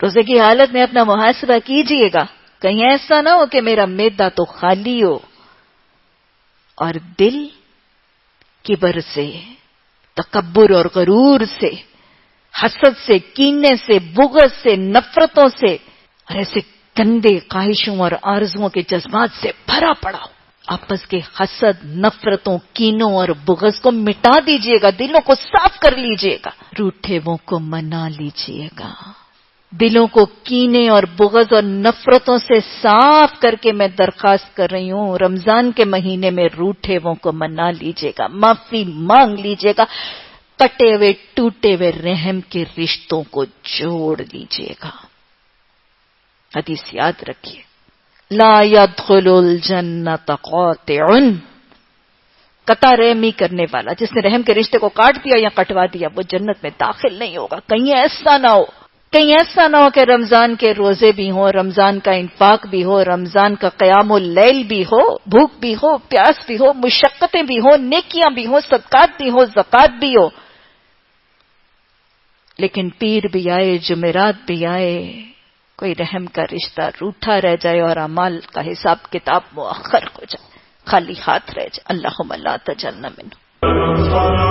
روزے کی حالت میں اپنا محاسبہ کیجئے گا، کہیں ایسا نہ ہو کہ میرا معدہ تو خالی ہو اور دل کبر سے، تکبر اور غرور سے، حسد سے، کینے سے، بغض سے، نفرتوں سے اور ایسے گندے خواہشوں اور آرزوؤں کے جذبات سے بھرا پڑا ہو۔ آپس کے حسد، نفرتوں، کینوں اور بغض کو مٹا دیجئے گا، دلوں کو صاف کر لیجئے گا، روٹھے وہ کو منا لیجئے گا۔ دلوں کو کینے اور بغض اور نفرتوں سے صاف کر کے میں درخواست کر رہی ہوں، رمضان کے مہینے میں روٹھے وہ کو منا لیجئے گا، معافی مانگ لیجئے گا، کٹے ہوئے ٹوٹے ہوئے رحم کے رشتوں کو جوڑ لیجئے گا۔ حدیث یاد رکھیے، لا يدخل الجنت قاطع، قطع رحمی کرنے والا جس نے رحم کے رشتے کو کاٹ دیا یا کٹوا دیا وہ جنت میں داخل نہیں ہوگا۔ کہیں ایسا نہ ہو، کہیں ایسا نہ ہو کہ رمضان کے روزے بھی ہوں، رمضان کا انفاق بھی ہو، رمضان کا قیام اللیل بھی ہو، بھوک بھی ہو، پیاس بھی ہو، مشقتیں بھی ہو، نیکیاں بھی ہو، صدقات بھی ہو، زکوٰۃ بھی ہو، لیکن پیر بھی آئے، جمعرات بھی آئے، کوئی رحم کا رشتہ روٹھا رہ جائے اور اعمال کا حساب کتاب مؤخر ہو جائے، خالی ہاتھ رہ جائے۔ اللہم لا تجعلنا منہ۔